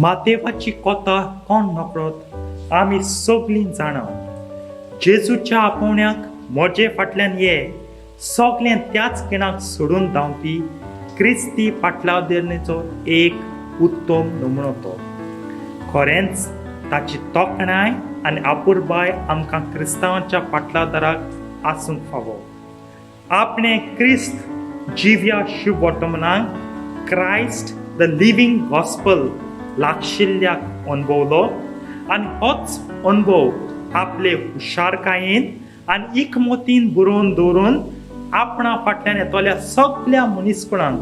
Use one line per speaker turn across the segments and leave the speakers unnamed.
मातेवाची कोता कोण नकळत आमी सगळीं जाणा. जेजूच्या आपोवण्याक मोजे फाटल्यान ये सगळें त्याच खिणाक सोडून धांवपी क्रिस्ती फाटलावदेरणेचो एक उत्तम नमुनो तो. खरेंच ताची तोखणाय आनी आपुरबाय आमकां क्रिस्तांवांच्या फाटलावदाराक आसूंक फावो. आपणे क्रिस्त जिव्या शुभ वर्तमानाक क्रायस्ट द लिव्हिंग गॉस्पल लागशिल्ल्याक अनुभवलो आनी होच अनुभव आपले हुशारकायेन आनी इकमतीन बरोवन दवरून आपणा फाटल्यान येतल्या सगळ्या मनीसपणांक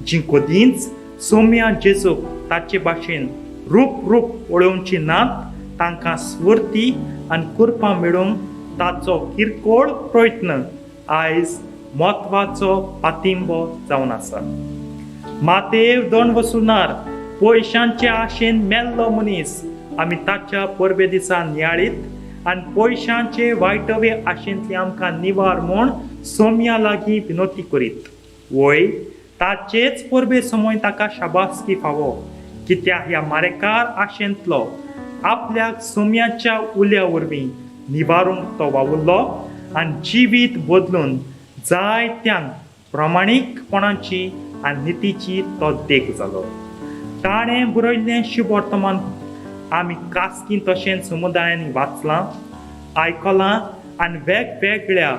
जी कदींच सोम्या जेजूक ताचे भाशेन रूप पळोवची नात तांकां स्फूर्ती आनी कृपा मेळोवंक ताचो किरकोळ प्रयत्न आयज म्हत्वाचो पातिंबो जावन आसा. मातेव दोन वसुनार पयशांचे आशेन मेल्लो मनीस आमी ताच्या परबे दिसा नियाळीत आनी पयशांचे वायटवे आशेंतली आमकां निवार म्हूण सोम्या लागीं विनोती करीत. वय ताचेच परबे समोय ताका शाबासकी फावो, कित्याक ह्या मारेकार आशेंतलो आपल्याक सोम्याच्या उल्या वरवीं निवारूंक तो वावुरलो आनी जिवीत बदलून जायत्यांक प्रामाणीकपणाची आनी नितीची तो देख जालो. ताणें बरयल्लें शुभ वर्तमान आमी कास्की तशेंच समुदायांनी वाचलां, आयकलां आनी वेगवेगळ्या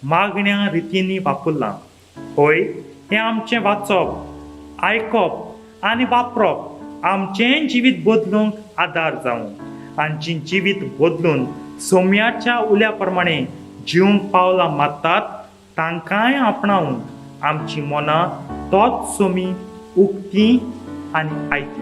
मागण्या रितींनी वापरलां. हय, हें आमचें वाचप, आयकप आनी वापरप आमचें जिवीत बदलूंक आदार जावं आनी जीं जिवीत बदलून सोम्याच्या उल्या प्रमाणें जिवंक पावलां मारतात तांकांय आपणावंक आमची मनां तोच सोमी उक्ती आनी आयती.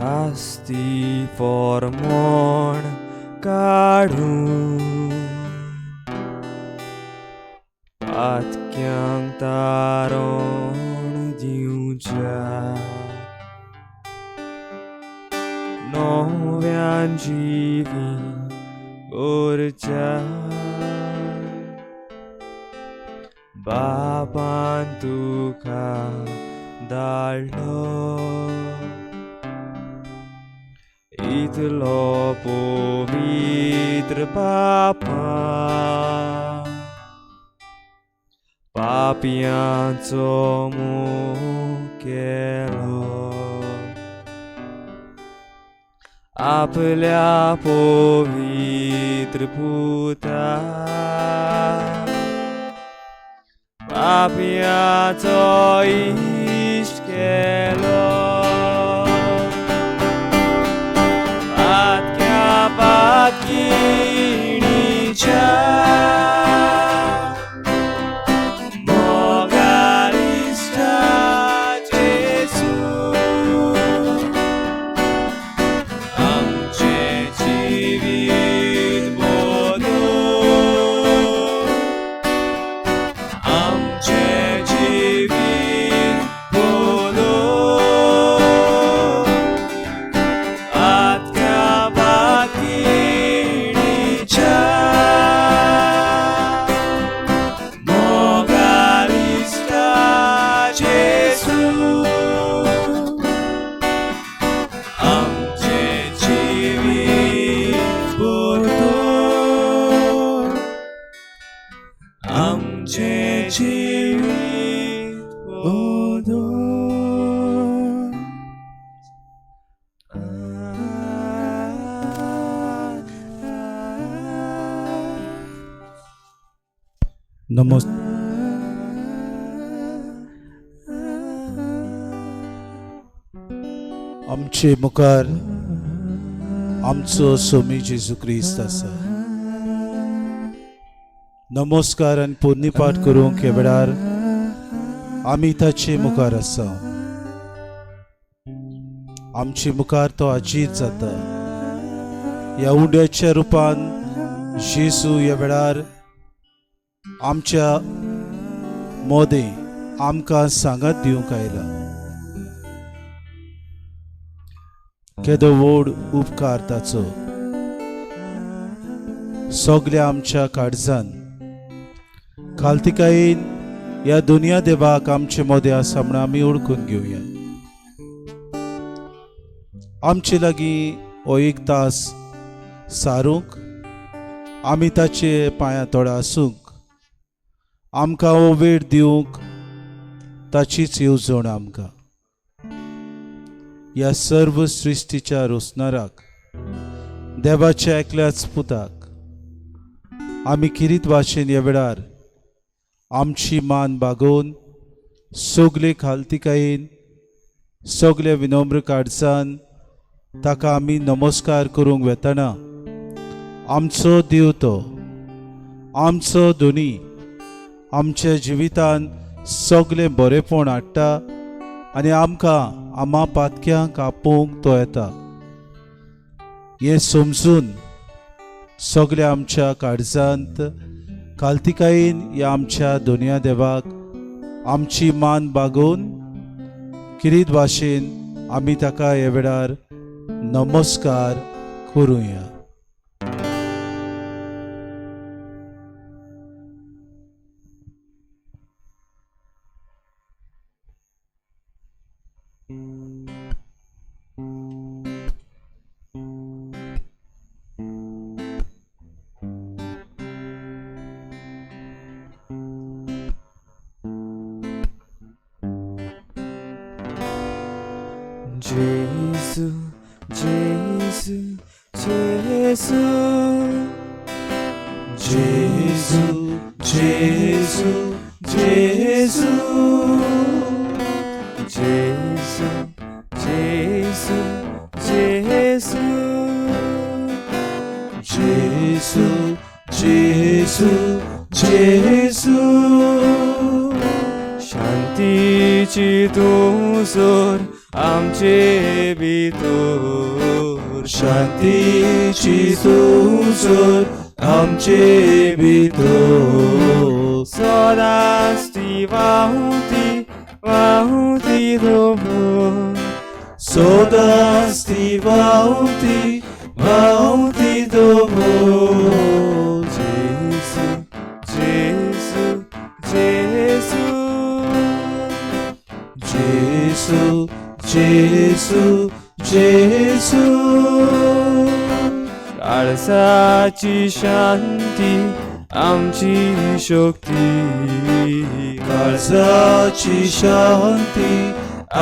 कास्ती फॉर्मोण काढून पातक्यांक तारोण दिवच्या नव्यान जिवी उर्जा बापान तुका धाडलो इतलो पवित्र बापा पापयांचो मोग केलो आपल्या पवित्र पुता पापयांचो इश्ट केलो पातक्या पातकिणीच्या मोगार इश्टा जेजू आमचे जिवीत बोलो आमचे जिवीत बोलो पातक्या पातकिणीच्या मोगार इश्टा जेजू आमचे जिवीत बोलो आमचे जिवीत बोलो
नमोस् आमचे मुखार आमचो स्वामी जेजू क्रिस्त आसा. नमस्कार आनी पोरणी पाठ करूंक हे वेळार आमी ताचे मुखार आसा. आमचे मुखार तो अजीत जाता. ह्या उंड्याच्या रुपान जेजू ह्या वेळार आमच्या मोदे आमकां सांगात दिवंक आयला. केदो व्हड उपकार ताचो सगळ्या आमच्या काळजान खालतिकायेन ह्या दुनिया देवाक आमचे मोदे आसा म्हण आमी ओळखून घेवया. आमचे लागीं हो एक तास सारूंक आमी ताचे पांयां तोडां आसूंक आमकां हो वेळ दिवंक ताचीच येवजण आमकां. ह्या सर्व सृश्टीच्या रोसणाराक देवाच्या एकल्याच पुताक आमी किरीत भाशेन ह्या वेळार आमची मान बागोवन सगळे खालतिकायेन सगळे विनम्र काळजान ताका आमी नमस्कार करूंक वेताना आमचो देव तो आमचो दोनी आमच्या जिवितान सगळें बरेपण हाडटा आनी आमकां आमा पातक्यांक आपोवंक तो येता. हें समजून सगळ्या आमच्या काळजांत खालतिकायेन ह्या आमच्या दोनया देवाक आमची मान बागोवन किरीत भाशेन आमी ताका हे वेळार नमस्कार करूया.
जेजू जेजू जेजू
जेजू जेजू जेजू
जेजू जेजू जेजू
जेजू जेजू जेजू
शांतीची दोजर आमचे भितर
शांतीची तुझर आमचे भितर
सदांच ती वाहुती दोबोर
सदांच ती वाहुती दोबोर
जेसू जेसू जेसू
जेसू जेसू जेसू
काळजाची शांती आमची शक्ती
काळजाची शांती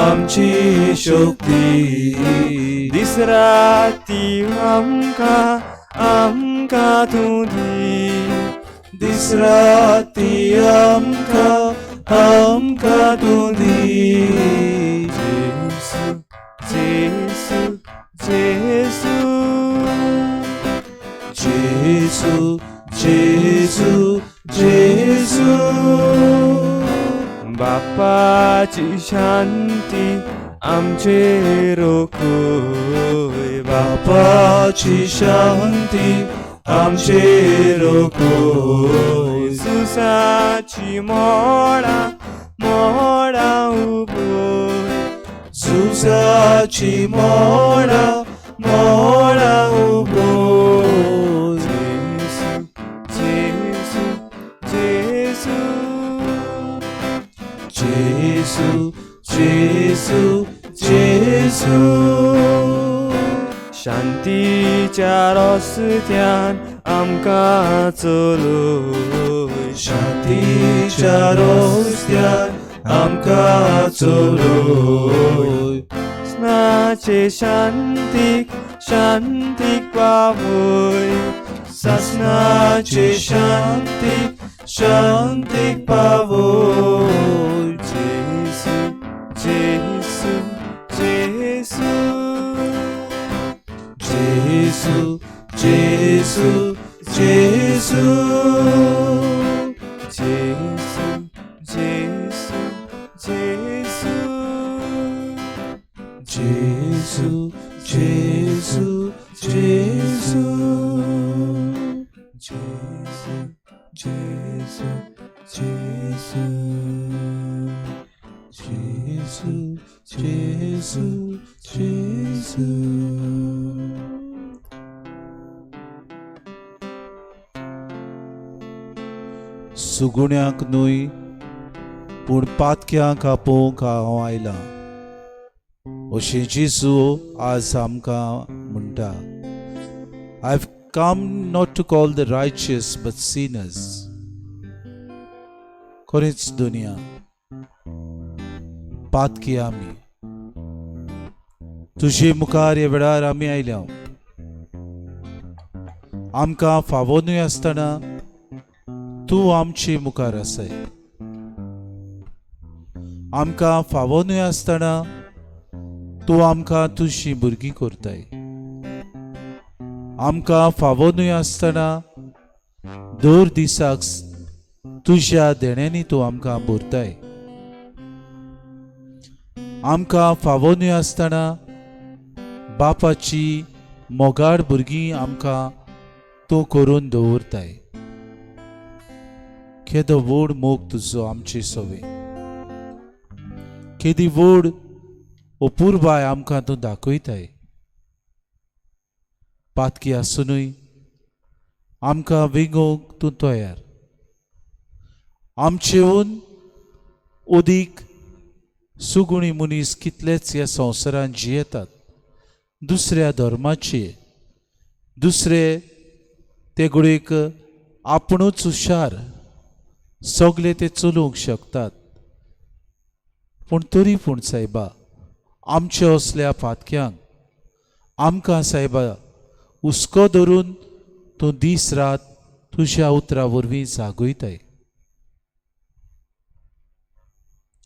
आमची शक्ती
दीस राती आमका तूं दी
दीस राती आमका तूं दी
जेसू जेसू जेसू
जेसू जेसू जेसू
बापाची शांती आमचे रोखोय
बापाची शांती आमचे रोखोय
सुसाची मोडा उबोय
सुसाची मोडा उबोय
जेसू जेसू जेसू
जेसू जेसू जेसू
शांतीच्या रस्त्यान आमकां चलोय
शांतीच्या रस्त्यान आमकां चलोय
स्नाचे शांतीक पावय
सासनाचे शांतीक पावय
जेसू जेसू जेसू
जेसू जेसू जेसू
जेसू जेसू जेसू
जेसू जेसू जेसू जेसू जेसू जेसू जेसू जेसू सुगुण्याक न्हय पूण पातक्यांक आपोवंक हांव आयलां अशें जेजू आज आमकां म्हणटा I have come not to call the righteous but sinners खरेंच दुनिया पातकी आमी तुजे मुखार ह्या वेळार आमी आयल्या आमकां फावो न्हय आसतना तूं आमचे मुखार आसाय आमकां फावो न्हय आसतना तूं आमकां तुजी भुरगीं करताय आमकां फावो न्हय आसतना दर दिसाक तुज्या देण्यांनी तूं आमकां भरताय आमकां फावो न्हय आसतना बापाची मोगाड भुरगीं आमकां तूं करून दवरताय केदो व्हड मोग तुजो आमचे सोवे केदी व्हड अपुर्बाय आमकां तूं दाखयताय पातकी आसुनूय आमकां विंगोवंक तूं तयार आमचेहून ओदीक सुगुणी मनीस कितलेच ह्या संवसारांत जियेतात दुसऱ्या धर्माचे दुसरे ते गुडेक आपुणूच हुशार सगळे ते चलोवंक शकतात पूण तरी पूण सायबा आमचे असल्या पातक्यांक आमकां सायबा हुस्को धरून तूं दीस रात तुज्या उतरा वरवीं जागयताय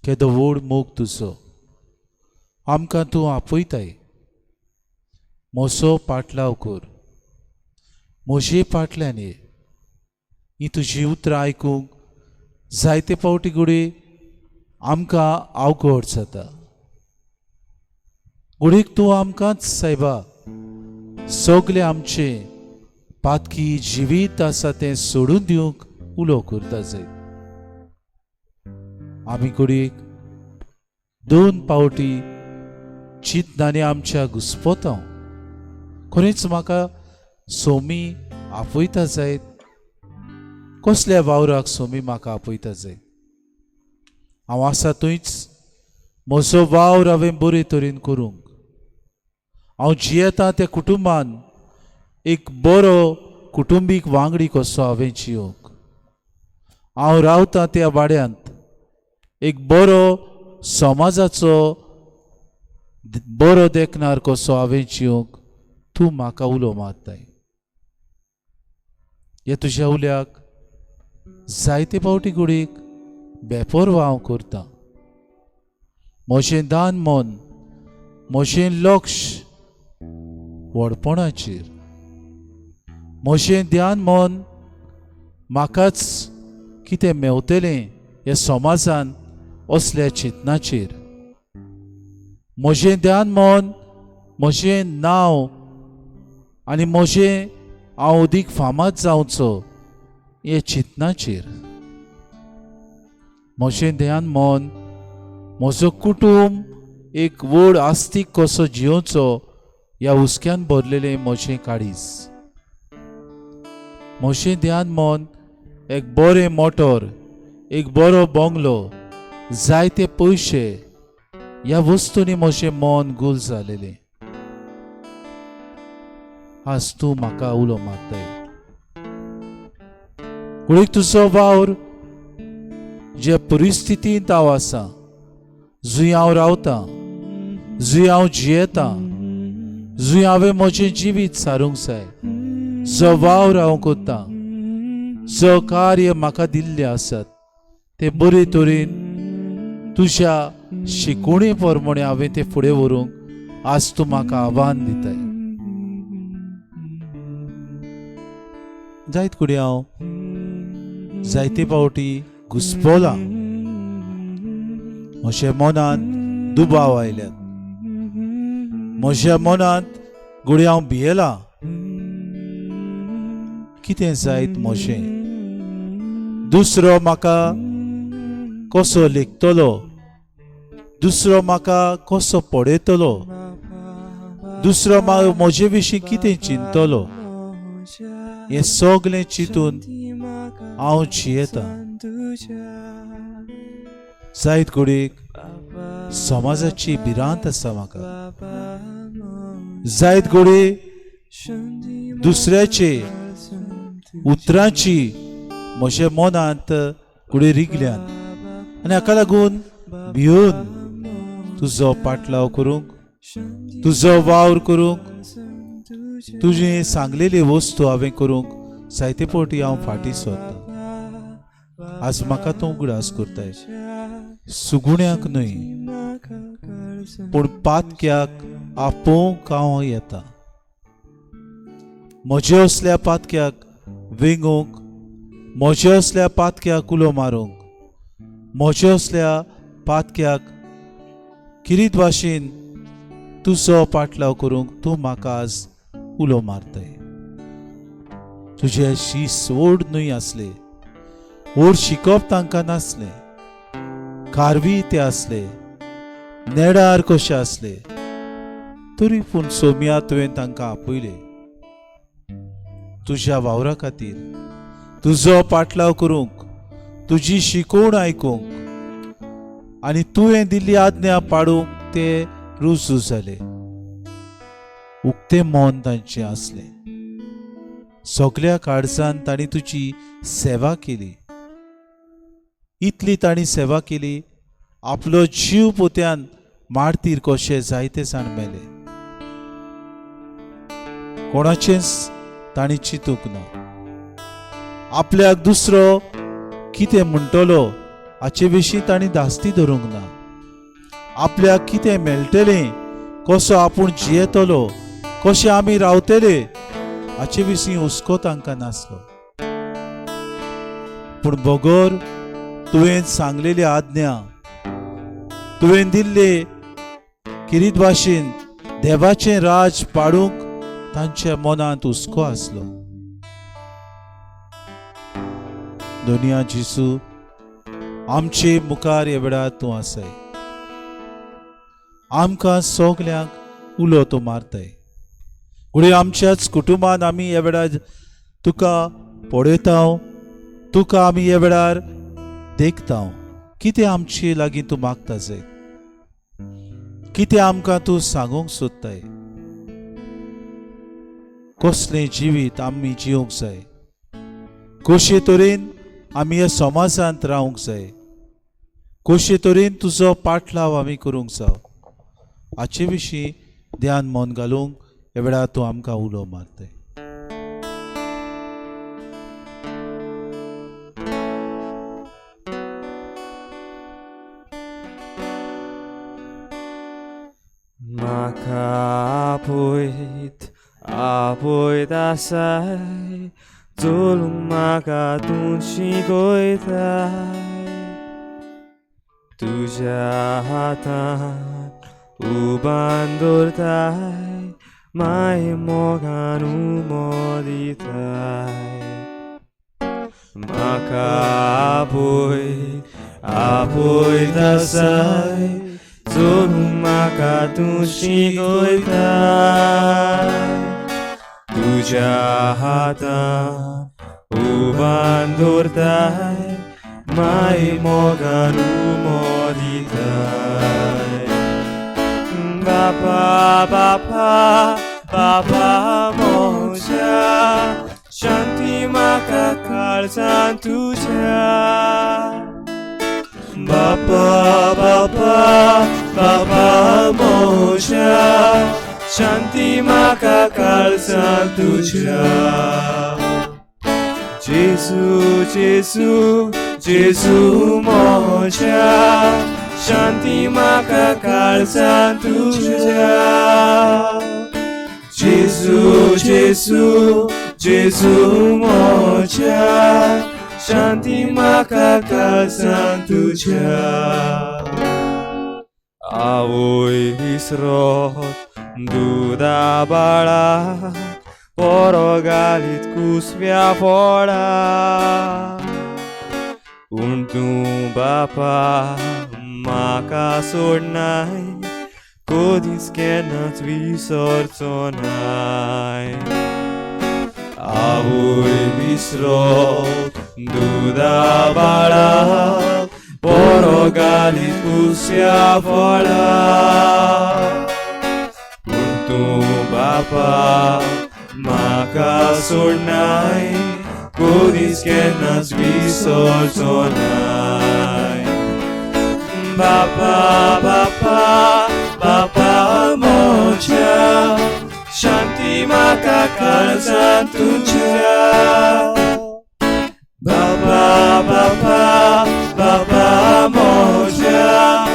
केदो व्हड मोग तुजो आमकां तूं आपयताय म्हजो पाटलाव कर म्हजे फाटल्यान ये ही तुजी उतरां आयकूंक जायते फावटी घडये आमकां अवघड जाता घडीक तूं आमकांच सायबा सगळे आमचे पातकी जिवीत आसा तें सोडून दिवंक उलो करता जाय. आमी घडीक 2 पावटी चिंतनांनी आमच्या घुस्पोतांव खरेंच म्हाका सोमी आपयता जायत. कसल्या वावराक सोमी म्हाका आपयता जाय. हांव आसा थंयच म्हजो वावर हांवें बरे तरेन करूंक. हांव जियेतां त्या कुटुंबान एक बरो कुटुंबीक वांगडी कसो हांवें जियोंक. हांव रावतां त्या वाड्यांत एक बरो समाजाचो बरो देखणार कसो हांवें जियोंक तूं म्हाका उलो मारताय. हे तुज्या उल्याक जायते फावटी घडीक बेपरवा हांव करतां. म्हजें दान मन, म्हजें लक्ष व्हडपणाचेर, म्हजें ध्यान मन म्हाकाच कितें मेवतलें हे समाजान असल्या चिंतनाचेर. म्हजें ध्यान मन, म्हजें नांव आनी म्हजें हांव अदीक फामाद जावचो हे चिंतनाचेर. म्हजें ध्यान मन, म्हजो कुटुंब एक व्हड आस्तीक कसो जियोचो ह्या हुस्क्यान भरलेलें म्हजें काळीज. म्हजें ध्यान मन एक बरें मोटोर, एक बरो बंगलो, जायते पयशे ह्या वस्तूंनी म्हजें मन गुल जालेलें. आज तूं म्हाका उलो मारताय. घडीक तुजो वावर जे परिस्थितींत हांव आसा, जंय हांव रावतां, जंय हांव जियेतां, जंय हांवें म्हजें जिवीत सारूंक जाय, जो वावर हांव करतां, जो कार्य म्हाका दिल्ले आसात ते बरे तरेन तुज्या शिकवणे प्रमाणे हांवें ते फुडें व्हरूंक आज तूं म्हाका आव्हान दिताय. जायत कुडी हांव जायते फावटी घुस्पोलां. म्हज्या मनांत दुबाव आयल्यात. म्हज्या मनांत घडये हांव भियेलां. कितें जायत म्हजें? दुसरो म्हाका कसो लेखतलो, दुसरो म्हाका कसो पळयतलो, दुसरो म्हजे विशीं कितें चिंततलो, हें सगळें चिंतून हांव जियेतां. जायत घडीक समाजाची भिरांत आसा म्हाका. जायत घडी दुसऱ्याचे उतरांची म्हज्या मनांत घडी रिगल्यान आनी हाका लागून भिवन तुजो पाटलाव करूंक, तुजो वावर करूंक, तुजी सांगलेली वस्तू हांवें करूंक जायते फावटी हांव फाटीं सरतां. आज म्हाका तूं उगडास करताय. सुगुण्याक न्हय पूण पातक्याक आपोवंक हांव येता. म्हजे असल्या पातक्याक वेंगूंक, म्हजे असल्या पातक्याक उलो मारूंक, म्हजे असल्या पातक्याक किरीत भाशेन तुजो पाटलाव करूंक तूं म्हाका आज उलो मारताय. तुजे शीस व्हड न्हय आसले, व्हड शिकप तांकां नासलें, कारवी ते आसले, नेडार कशे आसले, तरी पूण सोम्या तुवें तांकां आपयले. तुज्या वावरा खातीर तुजो पाटलाव करूंक, तुजी शिकवण आयकूंक आनी तुवें दिल्ली आज्ञा पाळूंक ते रुजू जाले. उक्तें मन तांचें आसलें. सगळ्या काळजान तांणी तुजी सेवा केली. इतली तांणी सेवा केली, आपलो जीव पोत्यान मारतीर कशे जायते जाण मेले. कोणाचेंच तांणी चिंतूंक ना. आपल्याक दुसरो कितें म्हणटलो हाचे विशीं तांणी धास्ती धरूंक ना. आपल्याक कितें मेळटलें, कसो आपूण जियेतलो, कशें आमी रावतले हाचे विशीं हुस्को तांकां नासलो. पूण बगर तुवें सांगलेली आज्ञा, तुवें दिल्ले किरीत भाशेन देवाचें राज पाडूंक तांच्या मनांत हुस्को आसलो. दुनिया जिसू आमचे मुखार एवढा तूं आसाय. आमकां सोगल्यांक उलो तूं मारताय. फुडें आमच्याच कुटुंबान आमी एवढा तुका पळयता, तुका आमी एवढार देखता. कितें आमचे लागीं तूं मागता जाय, कितें आमकां तूं सांगूंक सोदताय. कसलें जिवीत आमी जिवंक जाय, कशे तरेन आमी ह्या समाजांत रावंक जाय, कशे तरेन तुजो पाटलाव आमी करूंक जाय, हाचे विशीं ध्यान मन घालूंक एवढा तूं आमकां उलो मारताय.
म्हाका आपयत आसाय, चलूंक म्हाका तूं शिकयताय. तुज्या हातांत उबान दवरताय, माये मोगान उमो दिताय. म्हाका आपयत आसाय, चलूंक म्हाका तूं शिकयताय. तुज्या हातांत उबान दवरताय, माये मोगान उमो दिताय. बापा म्हज्या, शांती म्हाका काळजांत तुज्या. बापा म्हज्या, शांती म्हाका काळजांत तुज्या. जेजू म्हज्या, शांती म्हाका काळजांत तुज्या. जेजू म्हज्या, शांती म्हाका काळजांत तुज्या. आवय विसरत दुदा बाळा, पोरो घालीत कुसव्या फोडा. पूण तूं बापा म्हाका सोडनाय, कधीच केन्नाच विसरचो नाय. आवय विसरत दुदा बाळा, पोरो घालीत कुसव्या फोडा. पूण तूं बापा म्हाका सोडनाय, कधीच केन्नाच विसरचो नाय. बापा म्हज्या, शांती म्हाका काळजांत तुज्या. बापा म्हज्या,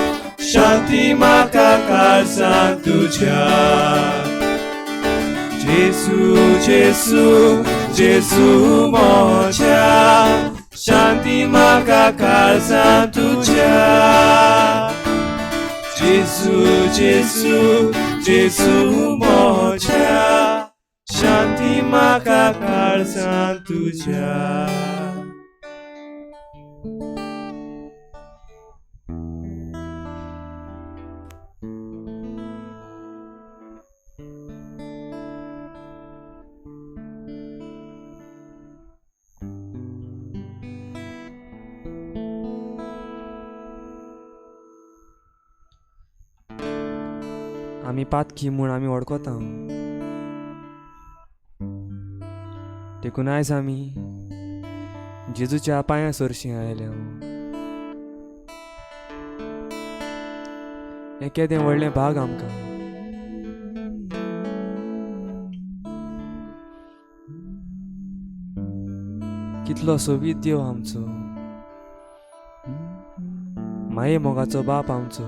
शांती म्हाका काळजांत तुज्या. जेजू म्हज्या, शांती म्हाका काळजांत तुज्या. जेजू म्हज्या, शांती म्हाका काळजांत तुज्या. आमी पातकी म्हूण आमी वळखता, देखून आयज आमी जेजूच्या पांयां सरशीं आयल्या. हें केदें व्हडलें भाग आमकां. कितलो सोबीत देव आमचो, माये मोगाचो बाप आमचो.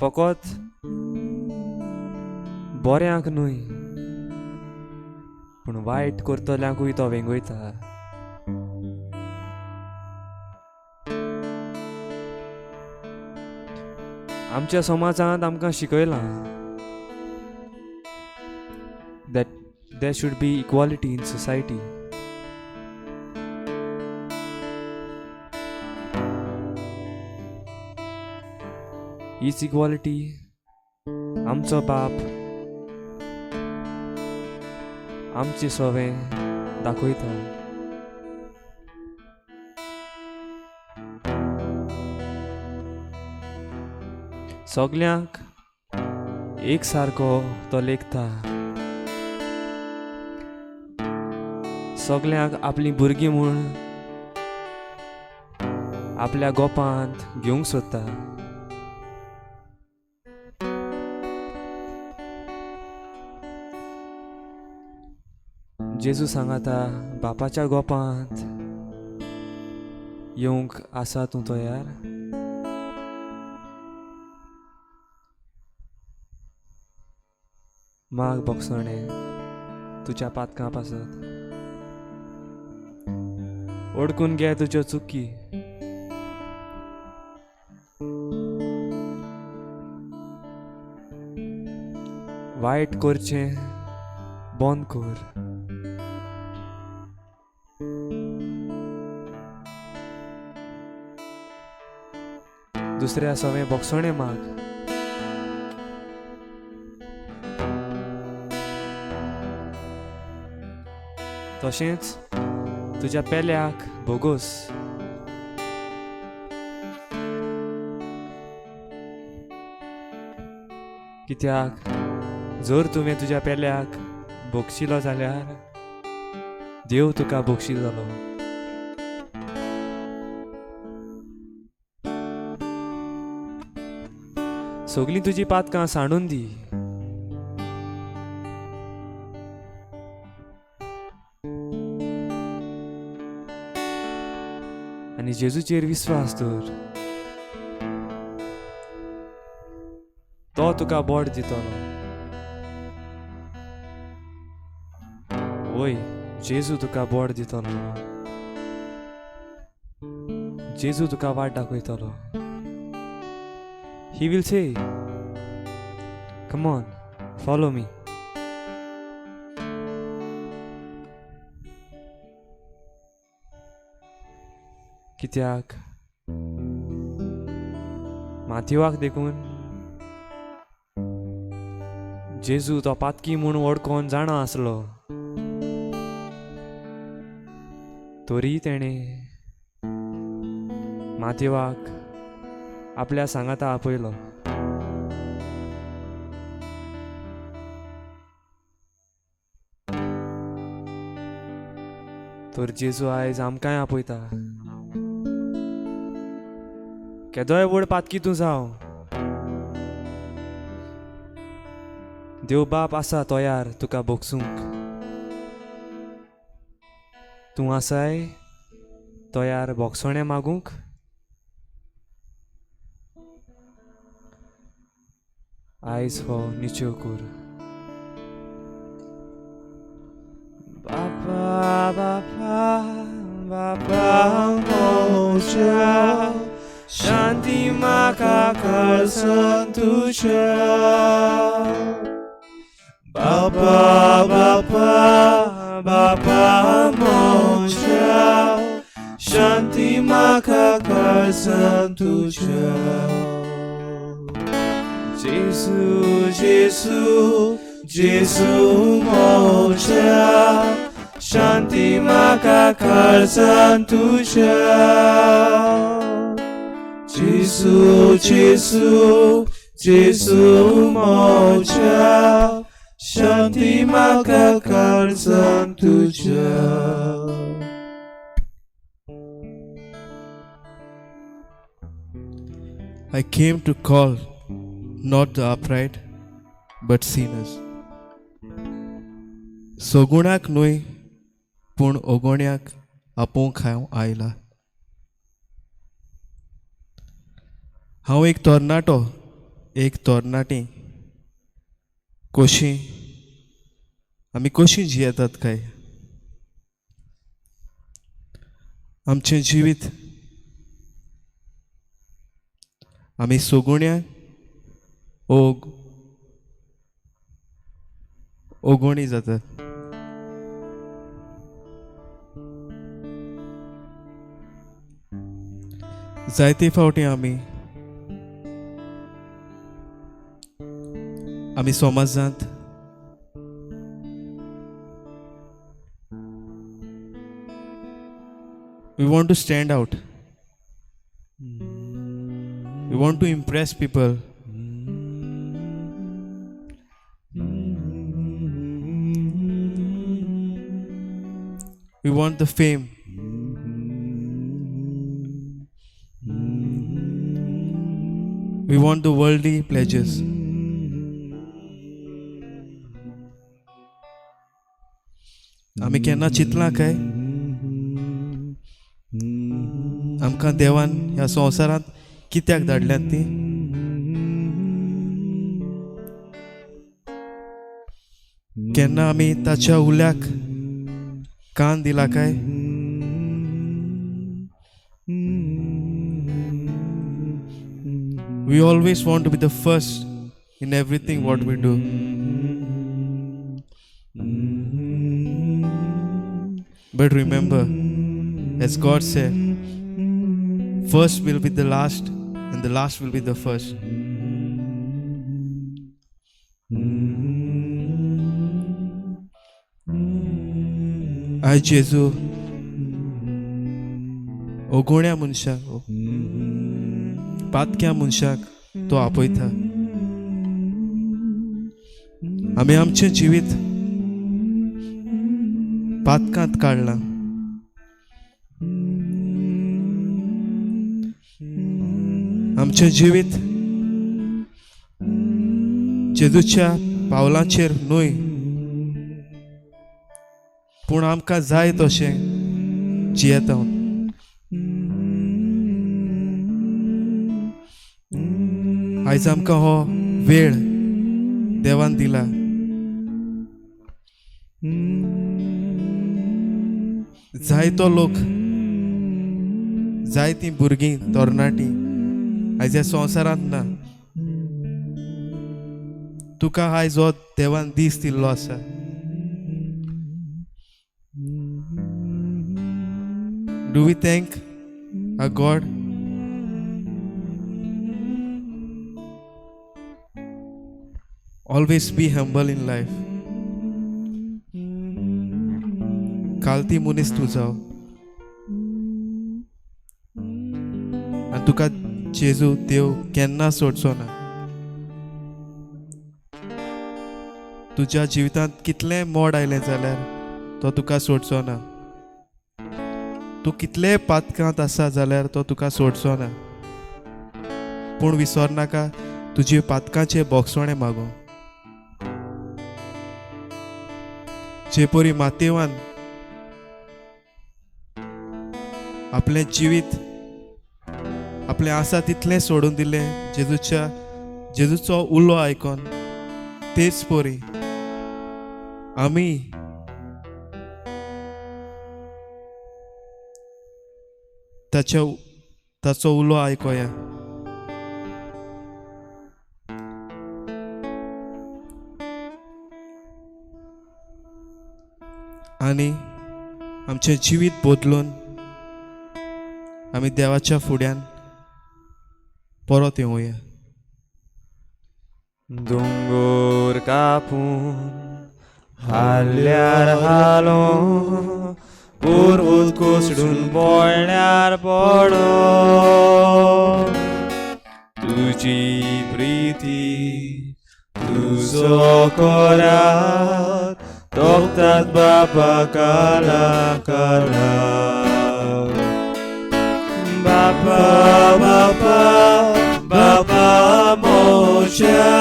फकत बऱ्यांक न्हय, पूण वायट करतल्यांकूय तो वेंगयता. आमच्या समाजांत आमकां शिकयलां that there should be equality in society. हीच इक्वालिटी आमचो बाप आमचे सवें दाखयता. सगल्यांक एक सारको तो लेखता. सगल्यांक आपली भुरगीं म्हूण आपल्या गोपांत घेवंक सोदता. जेजू सांगता बापाच्या गोपांत येवंक आसा तूं तयार? माग बोगसणे तुज्या पातकां पासत. ओडकून घे तुज्यो चुकी. वायट करचें बंद कर. दुसऱ्या सवें बोगसणे माग. तशेंच तुज्या पेल्याक बोगोस. कित्याक जर तुवें तुज्या पेल्याक बोगशिलो जाल्यार देव तुका बोगशितलो. सगलीं तुजी पातकां सांडून दी. आनी जेजूचेर विस्वास दवर. तो तुका बोड दितलो. वय जेजू तुका बोड दितलो. जेजू तुका वाट दाखयतलो. He will say, come on, follow me. कित्याक माथ्युवाक देखून जेजू तो पातकी म्हूण वळखोन जाणा आसलो. तरी तेणें माथ्युवाक आपल्या सांगाता आपयलो. तर जेजू आयज आमकांय आपयता. केदोय व्हड पातकी तूं जावं, देव बाप आसा तयार तुका बोगसूंक. तूं आसाय तयार बोगसणे मागूंक? आयज हो निश्चय कर. बापा बापा बापा मोच्या शांती म्हाका कळसन तुज्या. बापा बापा बापा मोच्या शांती म्हाका कळसन तुज्या. जेजू जेजू जेजू मोच्या शांती म्हाका कळसन तुज्या. जेजू जेजू जेजू मोच्या शांती म्हाका कळसन तुज्या.
I came to call not the upright, but sinners. सोगुणाक न्हय पूण ओगोण्याक आपोवंक हांव आयला. हांव एक तरणाटो, एक तरणाटी. आमी कशीं जियेतात काय? आमचें जिवीत आमी सोगुण्याक ओगोणी जातात. जायते फावटी आमी समाजांत we want to stand out. We want to impress people. We want the fame. We want the worldly pleasures. आमी केन्ना चिंतलां काय आमकां देवान ह्या संवसारांत कित्याक धाडल्यात ती? केन्ना आमी ताच्या उल्याक कान दिला काय? We always want to be the first in everything what we do. But remember, as God said, first will be the last and the last will be the first. आय जेजू ओगोण्या मनशाक पातक्या मनशाक तो आपयता. आमी आमचें जिवीत पातकांत काडलां. आमचें जिवीत जेजूच्या पावलांचेर न्हय पूण आमकां जाय तशें जियेता. आयज आमकां हो वेळ देवान दिला. जायतो लोक जायतीं भुरगीं तरणाटीं आयज ह्या संवसारांत ना. तुका आयज हो देवान दीस दिल्लो आसा. Do we thank our God? Always be humble in life. कालती मनीस तूं जाव आनी तुका जेजू देव केन्ना सोडचो ना. तुज्या जिवितांत कितलें मोड आयलें जाल्यार तो तुका सोडचो ना. तूं कितले पातकांत आसा जाल्यार तो तुका सोडचो ना. पूण विसर नाका तुजे पातकांचे बोगसोणें मागो. जे परी मातेवान आपलें जिवीत आपलें आसा तितलें सोडून दिलें जेजूचो उलो आयकोन, तेच परी आमी ताचो उलो आयकोया. आनी आमचें जिवीत बदलून आमी देवाच्या फुड्यान परत येवया.
दोंगर कापून हाल्ल्यार हालो पर्वत कोसळून बोळ्यार पडो. तुजी प्रिती तुजो कोरात तोखतात बापा काला काला. बापा बापा बापा मोच्या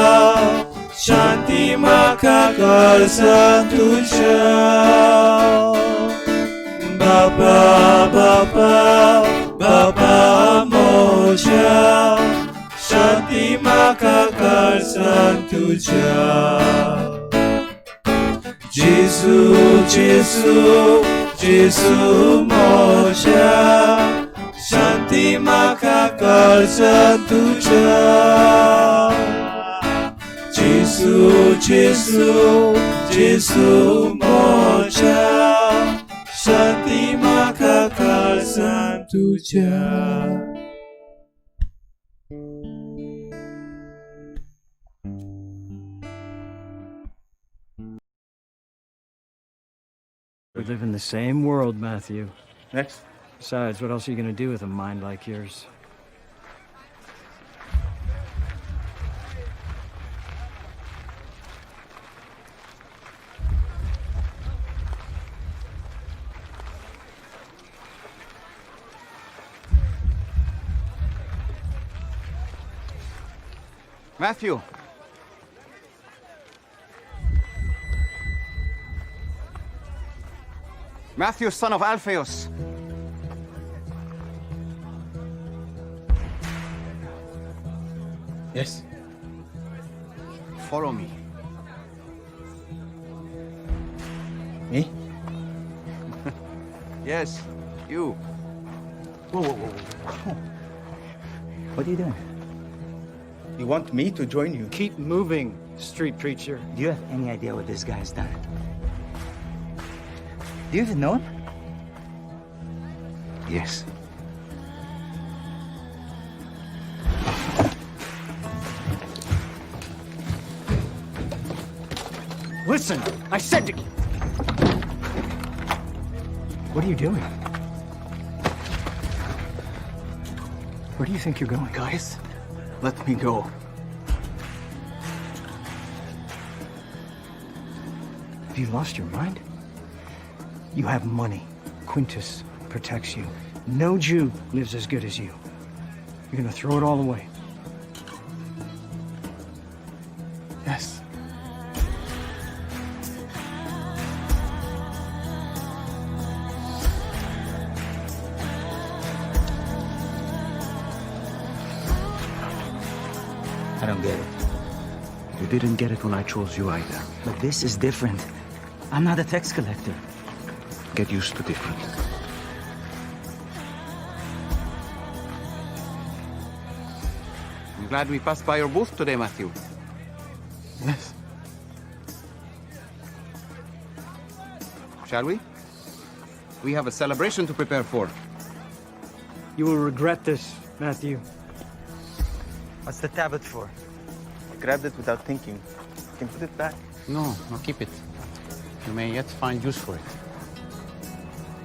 शांती म्हाका करसान तुज्या. बापा बापा बापा मोच्या शांती म्हाका करसान तुज्या. जेजू जेजू जेजू मोच्या शांती म्हाका करसान तुज्या.
जेसू जेसू जेसू मोच्या शांती म्हाका काळजांत तुज्या.
We live in the same world, Matthew.
Next.
Besides, what else are you going to do with a mind like yours?
Matthew. Matthew, son of Alphaeus.
Yes.
Follow me.
Me?
Yes, you.
Whoa, whoa, whoa, whoa. What are you doing? You want me to join you?
Keep moving, street preacher.
Do you have any idea what this guy has done? Do you even know him?
Yes.
Listen, I said to... What are you doing? Where do you think you're going?
Guys, let me go.
Have you lost your mind? You have money. Quintus protects you. No Jew lives as good as you. You're gonna throw it all away.
Yes.
I don't get it.
You didn't get it when I chose you either.
But this is different. I'm not a tax collector.
Get used to different. I'm glad we passed by your booth today, Matthew.
Yes.
Shall we? We have a celebration to prepare for.
You will regret this, Matthew.
What's the tablet for? I grabbed it without thinking. You can put it back.
No, keep it. You may yet find use for it.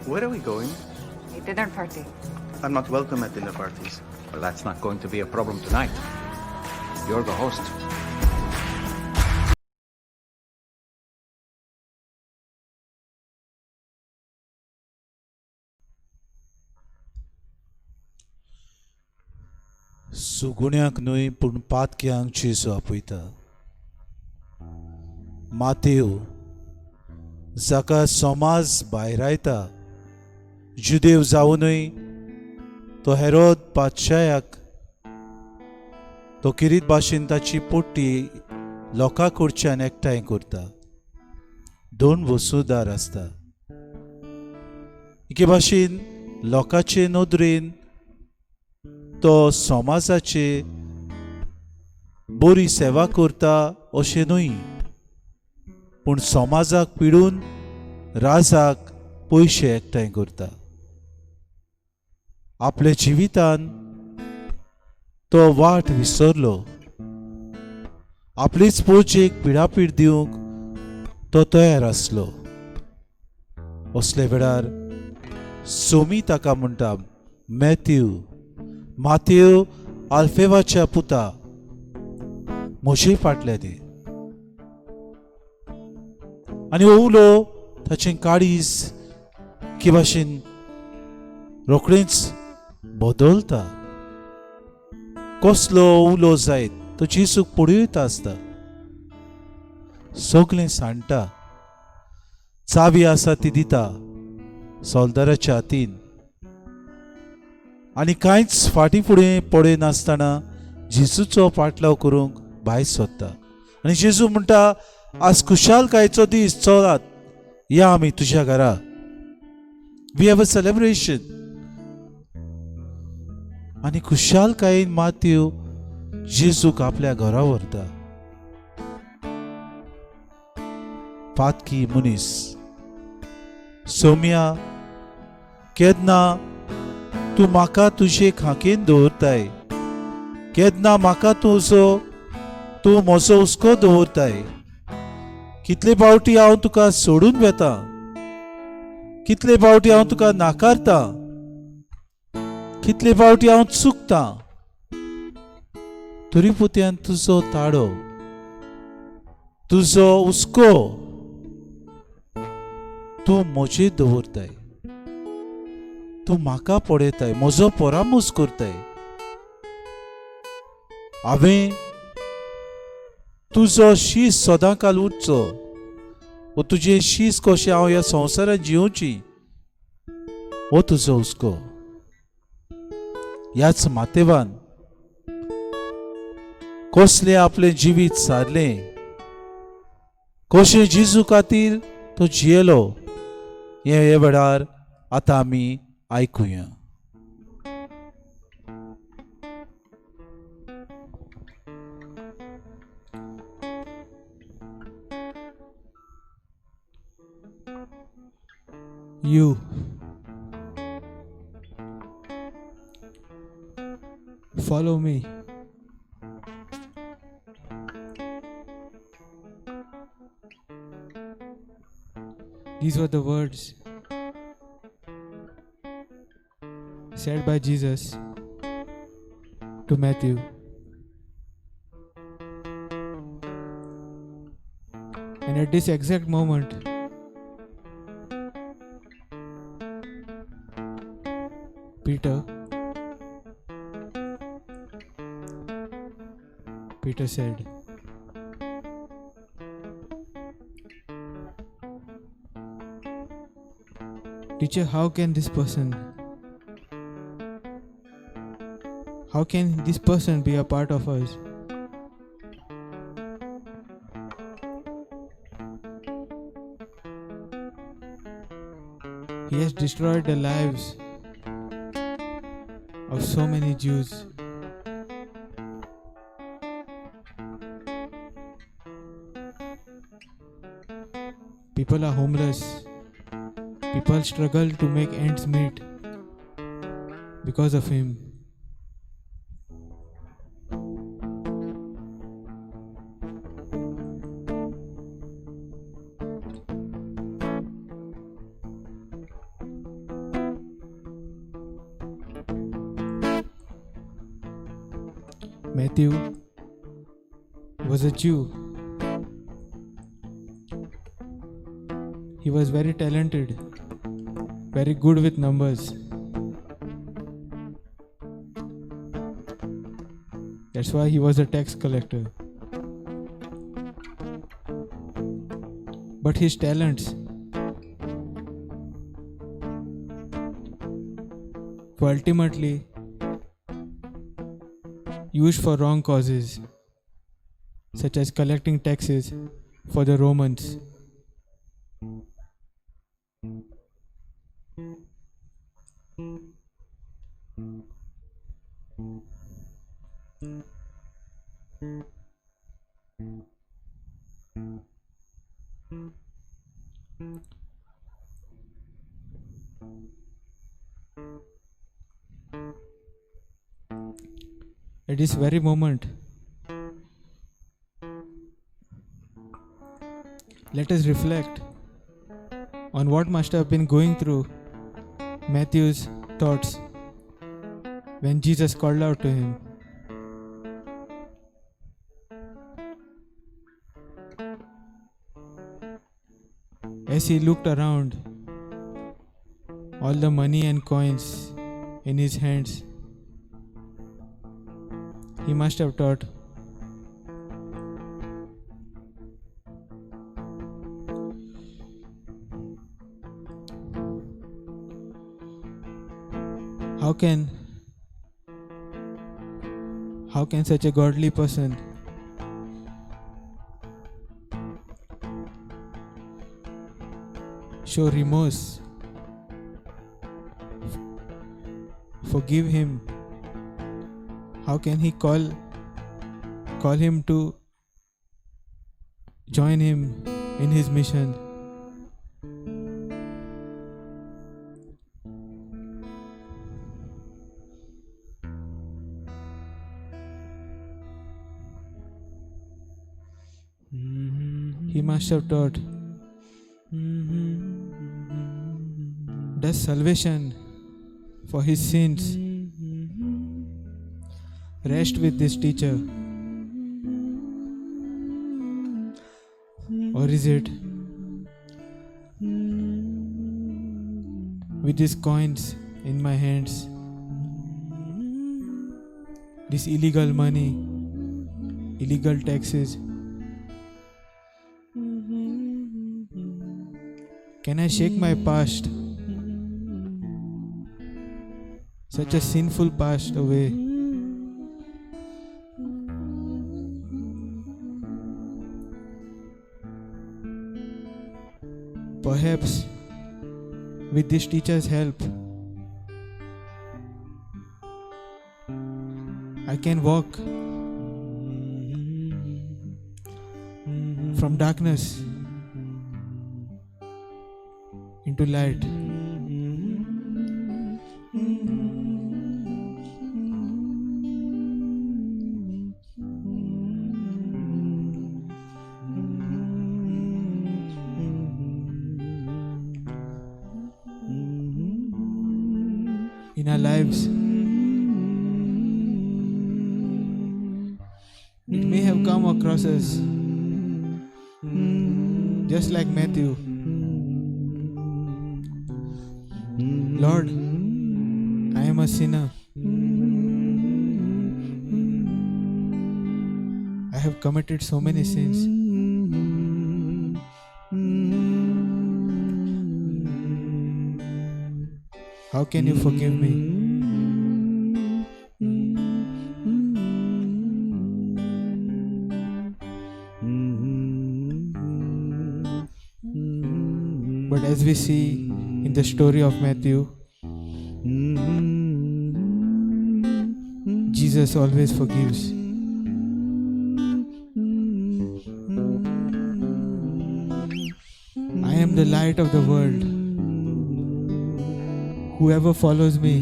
Where are we going?
A dinner party.
I'm not welcome at dinner parties.
Well, that's not going to be a problem tonight. You're the host.
सुगुण्याक न्हय पूण पातक्यांक जेजू आपयता. मातेव जाका समाज भायरायता, जुदेव जावनूय तो हेरोद बादशायाक तो किरीत भाशेन ताची potty लोकां कडच्यान एकठांय करता. 2 वसूदार आसता. एके भाशेन लोकांचे नदरेन तो समाजाचे बरी सेवा करता अशें न्हय, पूण समाजाक पिडून राजाक पयशे एकठांय करता. आपल्या जिवितान तो वाट विसरलो. आपलीच पोचेक पिडापीड दिवंक तो तयार आसलो. असले वेळार सोमी ताका म्हणटा, मातेव आल्फेवाच्या पुता, म्हजे फाटल्या दे. आनी ओवलो ताचें काळीज के भाशेन रोखडेंच बदलता. कसलो ओवलो जायत तो जेजूक पळयता आसता. सगळें सांडटा. चावी आसा ती दिता सोलदाराच्या हातीन. आनी कांयच फाटीं फुडें पडय नासतना जेजूचो फाटलाव करूंक भायर सरता. आनी जेजू म्हणटा, आज खुशालकायेचो दीस, चलात या आमी तुज्या घरा. We have a celebration. आनी खुशालकायेन मातेव जेजूक आपल्या घरा व्हरता. पातकी मनीस. सौम्या, केदना तूं म्हाका तुजे खांकेन दवरताय, केदना म्हाका तूं म्हजो हुस्को दवरताय. कितले फावटी हांव तुका सोडून वेता, कितले फावटी हांव तुका नाकारता, कितले फावटी हांव चुकता, तरी पुत्यान तुजो ताळो, तुजो हुस्को तूं म्हजेर दवरताय. तूं म्हाका पळयताय, म्हजो परामोस करताय. हांवें तुजो शीस सदांकाल उठचो, वो तुजें शीस कशें हांव ह्या संवसारांत जिवची, हो तुजो हुस्को. ह्याच माथेवान कसलें आपलें जिवीत सारलें, कशें जेजू खातीर तो जियेलो, हे वेळार आतां आमी आयकुया.
You. Follow me. These were the words said by Jesus to Matthew. And at this exact moment, Peter said, "Teacher, how can this person be a part of us?" He has destroyed the lives of so many Jews. People are homeless. People struggle to make ends meet because of him. Matthew was a Jew. He was very talented, very good with numbers. That's why he was a tax collector. But his talents were ultimately used for wrong causes, such as collecting taxes for the Romans. At this very moment, let us reflect on what must have been going through Matthew's thoughts when Jesus called out to him. As he looked around, all the money and coins in his hands, he must have thought, how can such a godly person show remorse, forgive him? How can he call him to join him in his mission. He must have taught, does salvation for his sins rest with this teacher? Or is it with these coins in my hands, this illegal money, illegal taxes? Can I shake my past, such a sinful past, away? Perhaps with this teacher's help, I can walk from darkness into light. In our lives, it may have come across us just like Matthew. Lord, I am a sinner. I have committed so many sins. How can you forgive me? But as we see in the story of Matthew, Jesus always forgives. I am the light of the world. Whoever follows me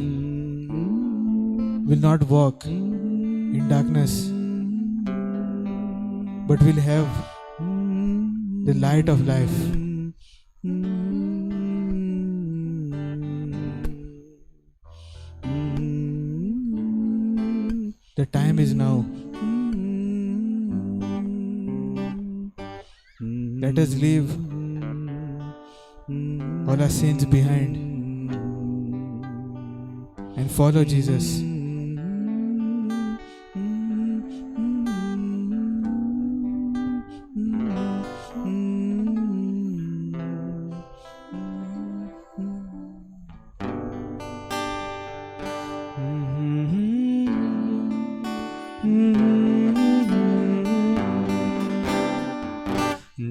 will not walk in darkness, but will have the light of life. The time is now. Let us leave all our sins behind and follow Jesus.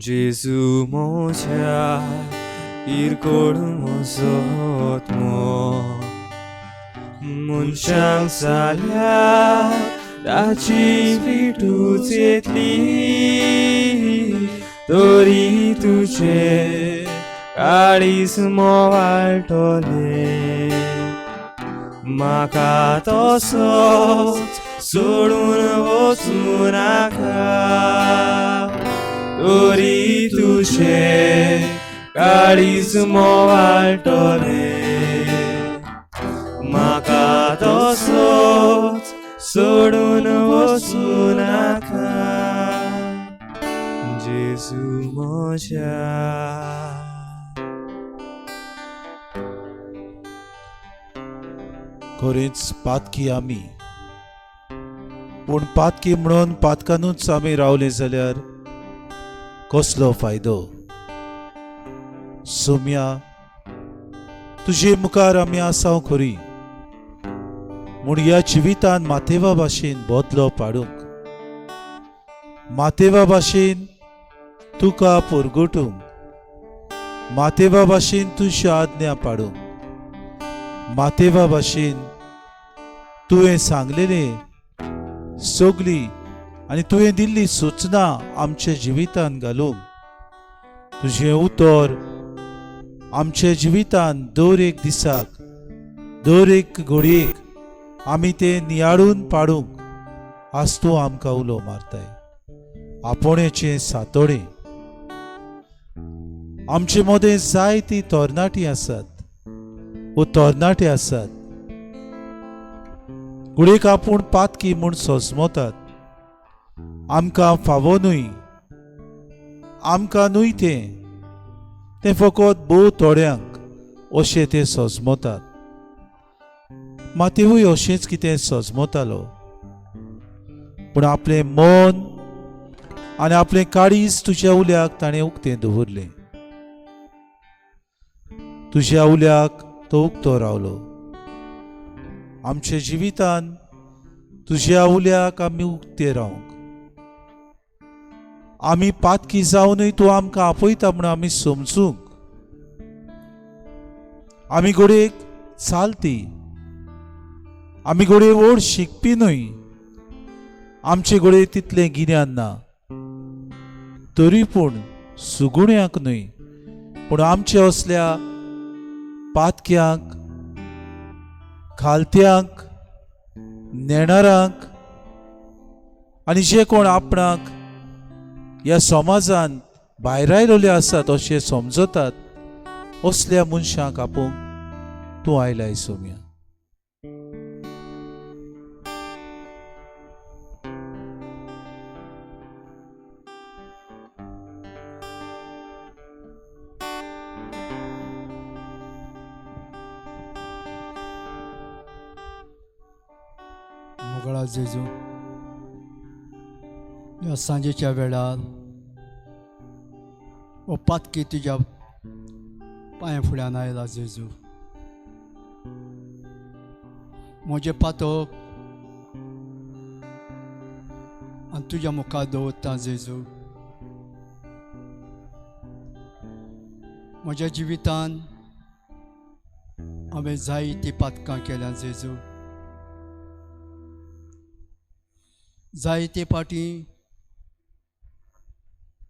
제수 모자 일골 모습 모 문창 살야 다치 비두 제틀리 도리 तुझे काळीस मोवाळटोले म्हाका तसोच सोडून वचूं नाका तोरी तुझे काळीस मोवाळटोले म्हाका तसोच सोडून वचूं नाका जेजू म्हज्या
खरेंच पातकी आमी, पूण पातकी म्हणून पातकानूच आमी रावले जाल्यार कसलो फायदो? सोम्या, तुजे मुखार आमी आसांव खरी, म्हूण ह्या जिवितान माथेवा भाशेन बदलो पाडूंक, माथेवा भाशेन तुका पुरगुटूंक, माथेवा भाशेन तुज्या आज्ञा पाडूंक, माथेवा भाशेन तुवें सांगलेलें सगली आनी तुवें दिल्ली सूचना आमच्या जिवितान घालूंक तुझे उतर आमच्या जिवितान दर एक दिसाक दर एक घडयेक आमी ते नियाळून पाडूंक आज तूं आमकां उलो मारताय. आपोण्याचें सातोडें आमचे मदें जायतीं तरणाटीं आसात वो तरणाटे आसात घडयेक आपूण पातकी म्हूण सोजमोतात. आमकां फावो न्हय आमकां न्हय तें फकत भोव थोड्यांक अशें ते सोजमोतात. मातेवूय अशेंच कितें सोजमोतालो पूण आपलें मन आनी आपलें काळीज तुज्या उल्याक ताणें उक्तें दवरलें. तुज्या उल्याक तो उक्तो रावलो. आमच्या जिवितान तुज्या उल्याक आमी उक्ते रावंक आमी पातकी जावनूय तूं आमकां आपयता म्हूण आमी समजूंक आमी घडयेक चालती आमी घडये व्हड शिकपी न्हय आमचे घडये तितलें गिन्यान ना तरी पूण सुगुण्याक न्हय पूण आमचे असल्या पातक्यांक खालत्यांक नेणारांक आनी जे कोण आपणाक ह्या समाजान भायर आयलोले आसात अशें समजतात असल्या मनशांक आपोवंक तूं आयलाय सोम्या.
मोगळा जेजू ह्या सांजेच्या वेळार हो पातकी तुज्या पांया फुड्यान आयला जेजू. म्हजें पातक आनी तुज्या मुखार दवरता जेजू. म्हज्या जिवितान हांवें जायतीं पातकां केल्यां जेजू. जायते पाटी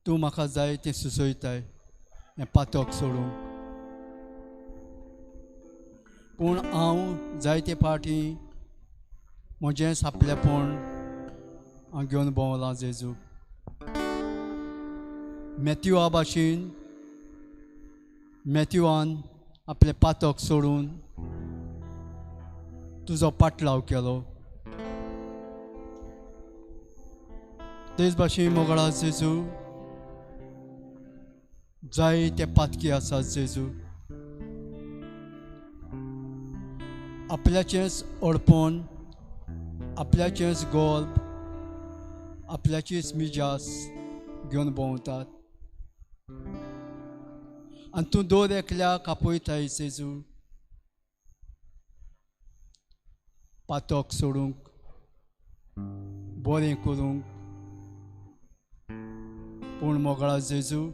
तूं म्हाका जायतें सुचयताय हें पातक सोडूंक पूण हांव जायते पाटी म्हजेंच आपलेपण हांव घेवन भोंवलां जेजू. मॅथ्यूआ भाशेन मॅथ्यूआन आपलें पातक सोडून तुजो पाटलाव केलो. तेच भाशेन मोगळा जेजू जायते पातकी आसात जेजू. आपल्याचेंच अडपण आपल्याचेंच गोल्ब आपल्याचीच मिजास घेवन भोंवतात आनी तूं दर एकल्याक आपयताय जेजू पातक सोडूंक बरें करूंक. पूण मोगळा जेजू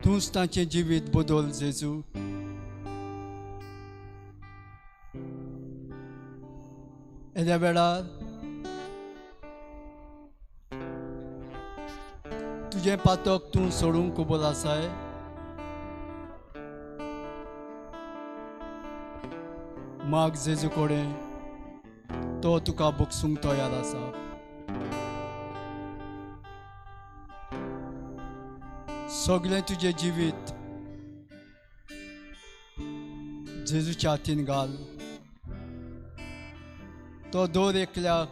तूंच तांचें जिवीत बदल जेजू. ह्या वेळार तुजें पातक तूं सोडूंक कबूल आसाय. माग जेजू कडेन तो तुका भोगसूंक तयार आसा. सगळें तुजें जिवीत जेजूच्या हातीन घाल. तो दर एकल्याक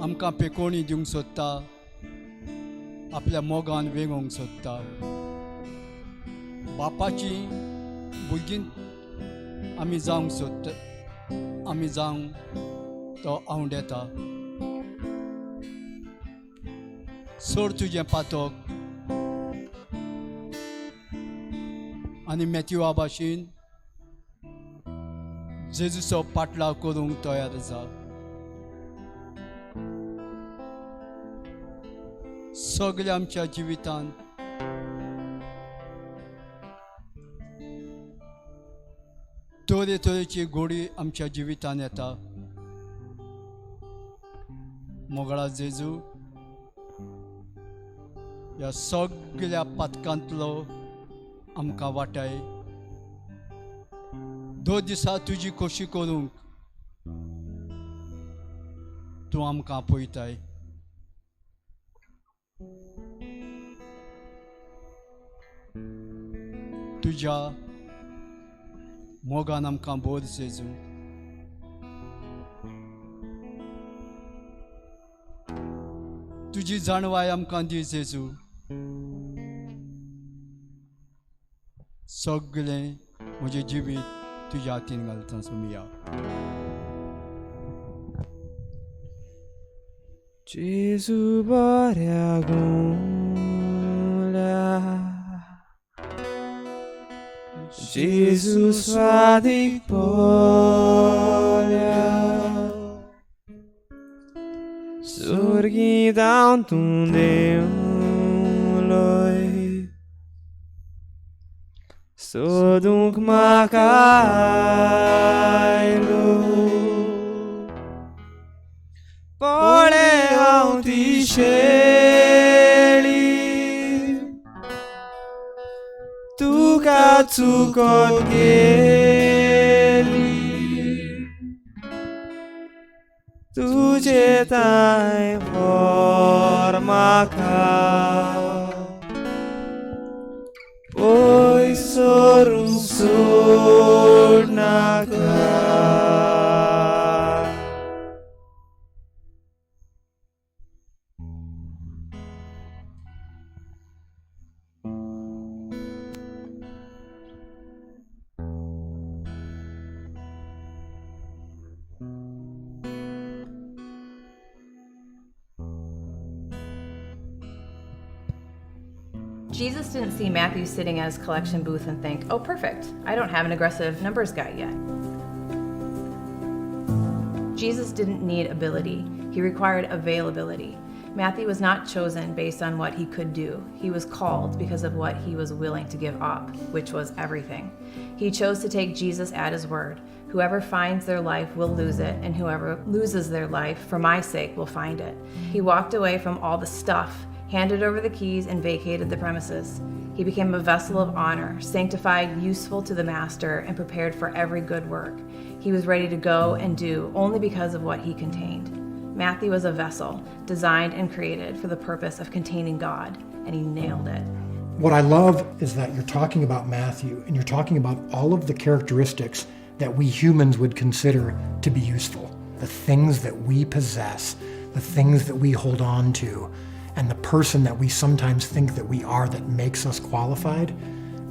आमकां पेकोवणी दिवंक सोदता आपल्या मोगान वेगोवंक सोदता. बापाची भुरगीं आमी जावंक सोदता आमी जावंक तो आवडेता. सोड तुजें पातक आनी मॅथ्यूआ भाशेन जेजूचो पाटलाव करूंक तयार जा. सगळ्या आमच्या जिवितान तरेतरेची घडी आमच्या जिवितान येता मोगळा जेजू ह्या सगळ्या पथकांतलो आमकां वाटाय 2 दिसां तुजी खोशी करूंक तूं आमकां आपयताय. तुज्या मोगान आमकां बोर जेजू. तुजी जाणवाय आमकां दी जेजू. सगळें म्हजें जिवीत तुज्या हातीन घालता सुमिया.
जेजू बऱ्या गोंल्या, जेजू स्वादीक पोल्या, सुर्गी जावन तूं देवलोय, सोदूंक म्हाका आयलो. पळे हांव ती शेळी, तुका चुकोन गेली, तुजे ताय व्हर म्हाका, पयस सोरूंक सोडनाका.
Jesus didn't see Matthew sitting at his collection booth and think, oh, perfect, I don't have an aggressive numbers guy yet. Jesus didn't need ability, he required availability. Matthew was not chosen based on what he could do. He was called because of what he was willing to give up, which was everything. He chose to take Jesus at his word. Whoever finds their life will lose it, and whoever loses their life for my sake will find it. He walked away from all the stuff, handed over the keys, and vacated the premises. He became a vessel of honor, sanctified, useful to the master, and prepared for every good work. He was ready to go and do only because of what he contained. Matthew was a vessel, designed and created for the purpose of containing God, and he nailed it.
What I love is that you're talking about Matthew, and you're talking about all of the characteristics that we humans would consider to be useful. The things that we possess, the things that we hold on to, and the person that we sometimes think that we are that makes us qualified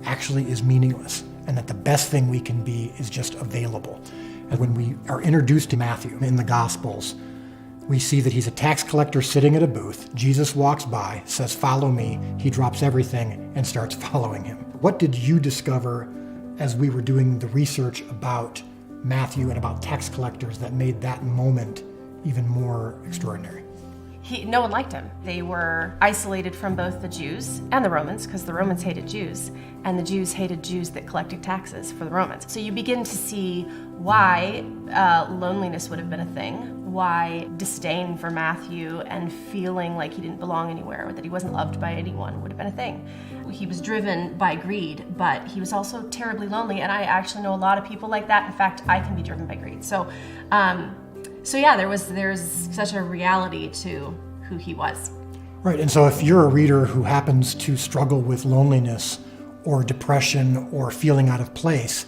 actually is meaningless, and that the best thing we can be is just available. And when we are introduced to Matthew in the Gospels, we see that he's a tax collector sitting at a booth. Jesus walks by, says, "Follow me." He drops everything and starts following him. What did you discover as we were doing the research about Matthew and about tax collectors that made that moment even more extraordinary?
No one liked him. They were isolated from both the Jews and the Romans, because the Romans hated Jews, and the Jews hated Jews that collected taxes for the Romans. So you begin to see why loneliness would have been a thing, why disdain for Matthew and feeling like he didn't belong anywhere, or that he wasn't loved by anyone would have been a thing. He was driven by greed, but he was also terribly lonely, and I actually know a lot of people like that. In fact, I can be driven by greed. So yeah, there's such a reality to who he was.
Right, and so if you're a reader who happens to struggle with loneliness or depression or feeling out of place,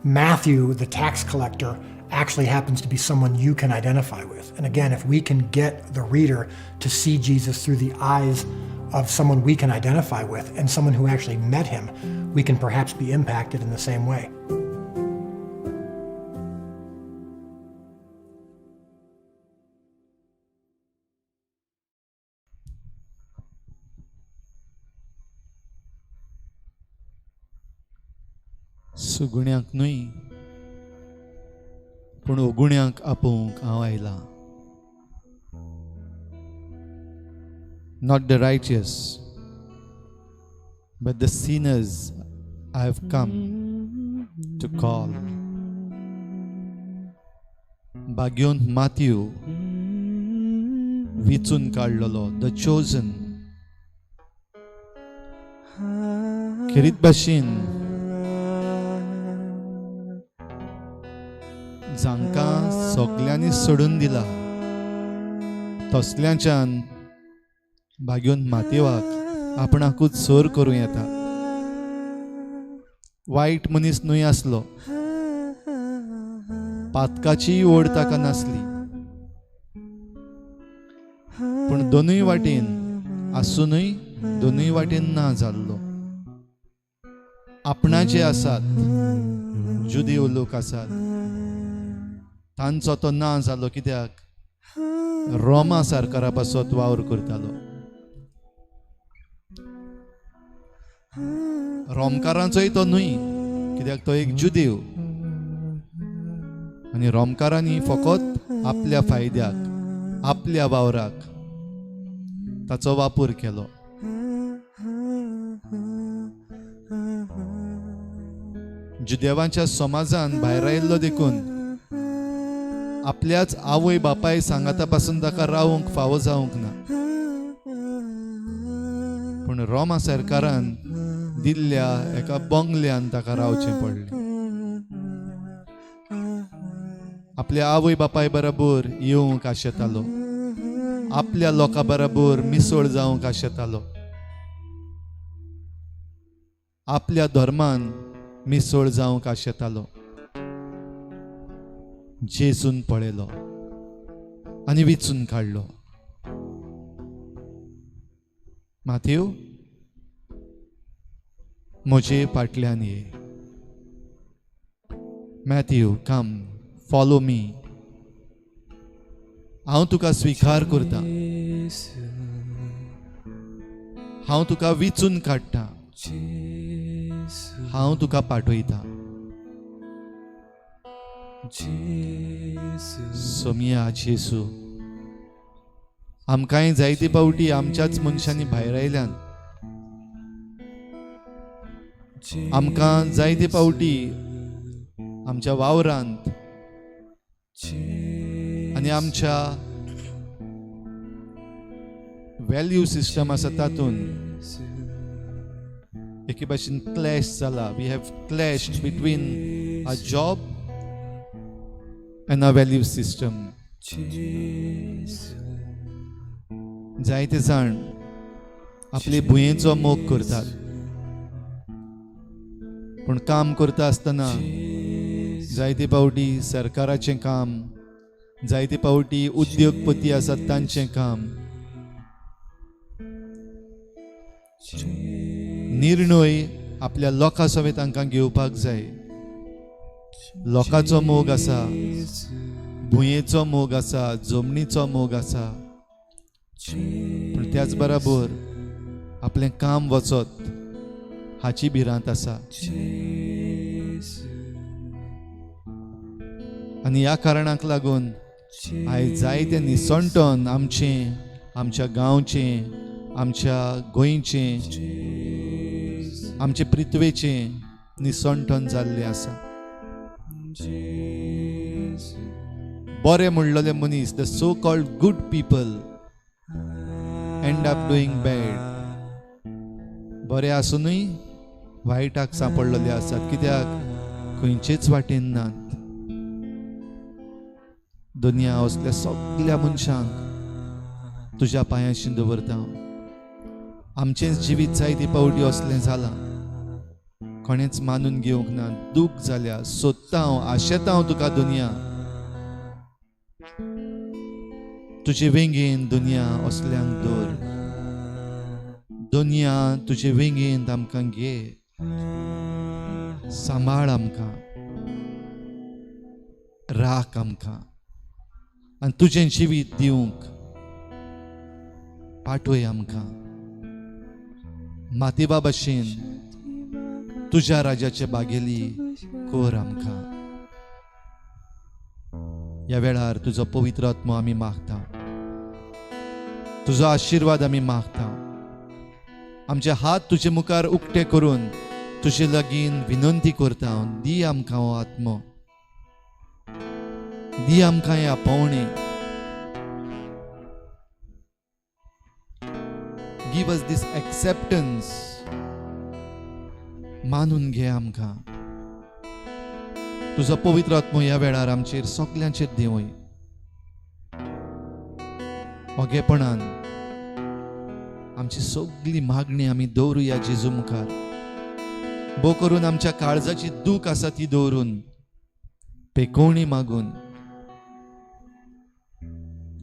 Matthew, the tax collector, actually happens to be someone you can identify with. And again, if we can get the reader to see Jesus through the eyes of someone we can identify with and someone who actually met him, we can perhaps be impacted in the same way.
सुगुण्यांक न्हय पूण उगुण्यांक आपोवंक हांव आयला. Not the righteous, but the sinners I have come to call. Bagyont Matthew विचून काडलेलो, the chosen. खेरीत भाशेन जांकां सगल्यांनी सोडून दिला, तसल्याच्यान भाग्यून मातयेवाक आपणाकूच सोर करूं येता. वायट मनीस न्हय आसलो, पातकाची ओड ताका नासली, पूण दोनूय वाटेन आसूनय दोनूय वाटेन ना जाल्लो. आपणा जे आसात, जुदेव लोक आसात, तांचो तो ना जालो. कित्याक? रोमा सरकारा पासत वावर करतालो. रोमकारांचोय तो न्हय, कित्याक तो एक जुदेव. आनी रोमकारांनी फकत आपल्या फायद्याक, आपल्या वावराक ताचो वापर केलो. जुदेवांच्या समाजान भायर आयिल्लो देखून आपल्याच आवय बापाय सांगाता पासून ताका रावूंक फावो जावंक ना. पूण रोमा सरकारान दिल्ल्या एका बंगल्यान ताका रावचें पडलें. आपल्या आवय बापाय बरोबर येवंक आशेतालो, आपल्या लोकां बरोबर मिसळ जावंक आशेतालो, आपल्या धर्मान मिसळ जावंक आशेतालो. जेजून पळयलो आनी विचून काडलो. माथ्यू, म्हजे फाटल्यान ये. मॅथ्यू, कम, फॉलो मी. हांव तुका स्विकार करता. हांव तुका विचून काडटा. हांव तुका पाठयता. सोमिया जेसू, आमकांय जायते पावटी आमच्याच मनशांनी भायर आयल्यान, आमकां जायते पावटी आमच्या वावरांत आनी आमच्या व्हॅल्यू सिस्टम आसा तातूंत एके भाशेन क्लॅश जाला. We have clashed between a job and our value system. जायते जाण आपले भुंयेचो मोग करतात, पूण काम करता आसतना जायते पावटी सरकाराचें काम, जायते पावटी उद्योगपती आसात तांचें काम, निर्णय आपल्या लोकां सवे तांकां घेवपाक जाय. लोकांचो मोग आसा, भुंयेचो मोग आसा, जमनीचो मोग आसा, पूण त्याच बरोबर आपलें काम वचत हाची भिरांत आसा. आनी ह्या कारणाक लागून आयज जायते निसणटोन आमच्या गांवचें, आमच्या गोंयचें, आमचे पृथ्वेचें निसणटोन जाल्लें आसा. बरे म्हणलेले मनीस, the so called good people, and up doing bad. बरे आसूनय वायटाक सांपडलेले आसात. कित्याक? खंयचेच वाटेन नात. दुनिया असल्या सगळ्या मनशांक तुज्या पांयाशी दवरता. आमचेंच जिवीत जायते पावटी असलें जालां. कोणेच मानून घेवंक ना. दूख जाल्या, सोदता हांव, आशेता हांव तुका दुनिया. तुजे वेंगेन दुनिया असल्यांक दवर. दुनिया तुजे वेंगेन आमकां घे, सांबाळ आमकां, राख आमकां, आनी तुजें जिवीत दिवंक पाठय आमकां. मातेबा भाशेन तुज्या राजाचे बागेली कोर आमकां. ह्या वेळार तुजो पवित्र आत्मो आमी मागता. तुजो आशिर्वाद आमी मागता. आमचे हात तुजे मुखार उक्ते करून तुजे लागीं विनंती करता. दी आमकां हो आत्मो, दी आमकां हे आपोवणे.
Give us this acceptance. मानून घे आमकां. तुजो पवित्र आत्मो ह्या वेळार आमचेर सगल्यांचेर देंवय. ओगेपणान आमची सगळी मागणी आमी दवरुया जेजू मुखार. बो करून आमच्या काळजाची दूख आसा ती दवरून पेकोवणी मागून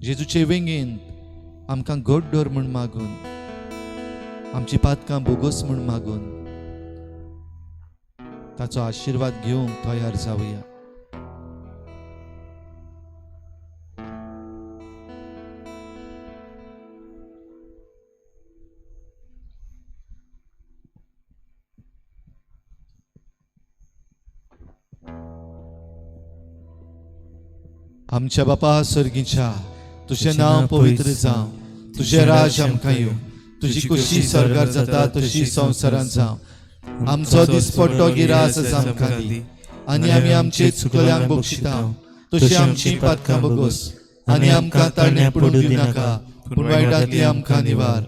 जेजूचे वेंगेन आमकां घट दवर म्हूण मागून आमची पातकां बोगोस म्हूण मागून ताचो आशीर्वाद घेवंक तयार जावया. आमच्या बापा सर्गीच्या तुझें नांव पवित्र जावं. तुझें राज आमकां येवं. तुजी कुशी स्वर्गार जाता तशी संवसारांत जावं. आमचो दिसपट्टो गिरास आमकां दी आनी आमी आमचे चुकल्यांक बक्षिता तशी आमची पातकां बगोस आनी आमकां ताळण्या पडूं दिनाका पूण वायटांतली आमकां निवार.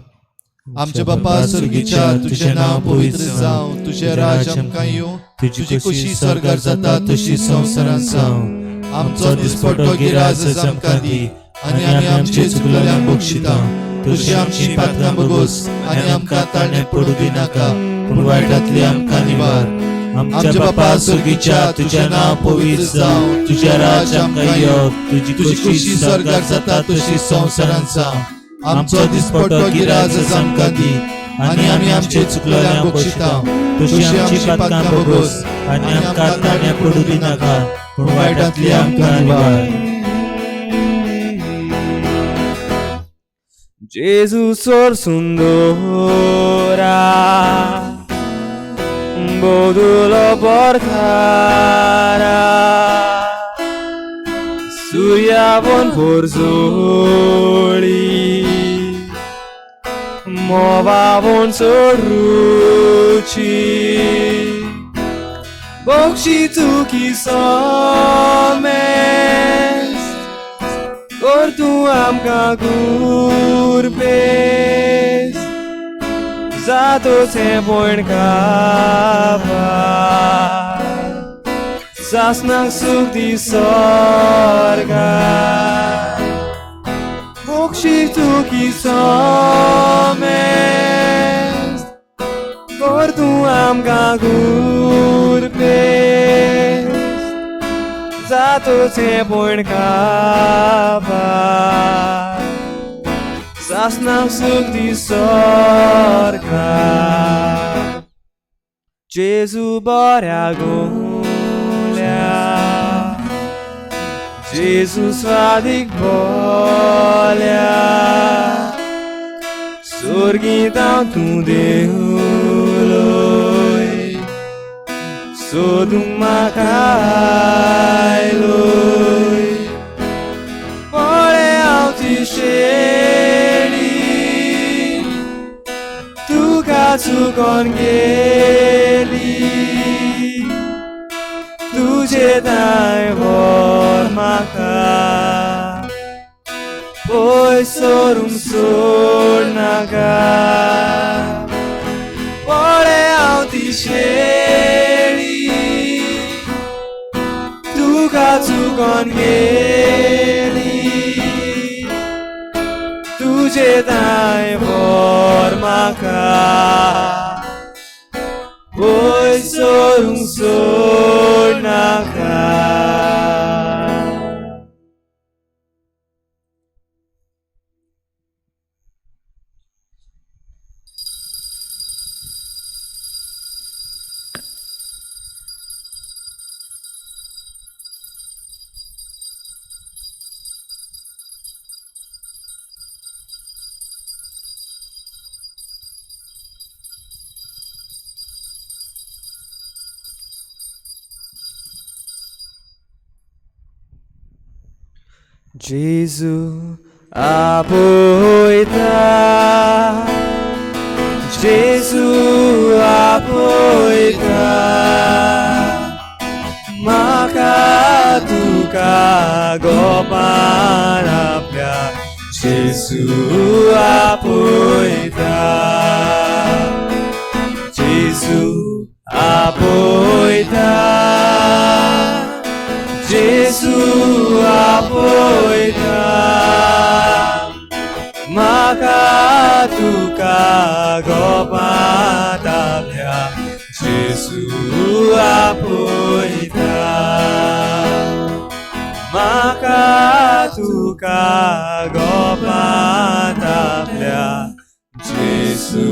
आमच्या बापा सर्गीच्या तुझें नांव पवित्र जावं. तुझें राज आमकां येवं. तुजी कुशी स्वर्गार जाता तशी संवसारांत जावं. आमचो दिसपट्टो गिरास आमकां दी आनी आमी आमचे चुकल्यांक बक्षिता तशी आमची पातकां बगोस आनी आमकां ताळण्या पडूं दिनाका पूण वायटांतली आमकां निवार. आमच्या बापा सर्गीच्या तुझें नांव पवित्र जावं. तुझें राज आमकां येवं. तुजी कुशी स्वर्गार जाता तशी संवसारांत जावं. आमचो दिसपट्टो गिरास आमकां दी आनी आमी आमचे चुकल्यांक बक्षिता तशी आमची पातकां बगोस आनी आमकां ताळण्या पडूं दिनाका पूण वायटांतली आमकां निवार.
Jesús or sundora bodulo portara Suryavon porzoli Movavon soruci Bokshi tuki somes Or tu amka gurbes Zato se poin kapa Sasnak suk di sorga Bokshi tuki somes Or tu amka gurbes Zato se poin kapa Sasnak suk di sorga Jezu boria gulea Jezu svadik bolia Sorgita tu deuloi Sodum macailoi Ore alti sceli Tu cazzo con geli Tu dai vormaca Poi sorum sornaga Ore alti sceli Tu con geli तुझे दाय vormaca Poi sorum sornaca Gesù apoita Gesù apoita maka tu ka gopanapya Gesù Jesu apoita, Jesu apoita, Jesu apoita, maka tuka gopatapya, Jesu apoita, maka tuka gopatapya, Jesu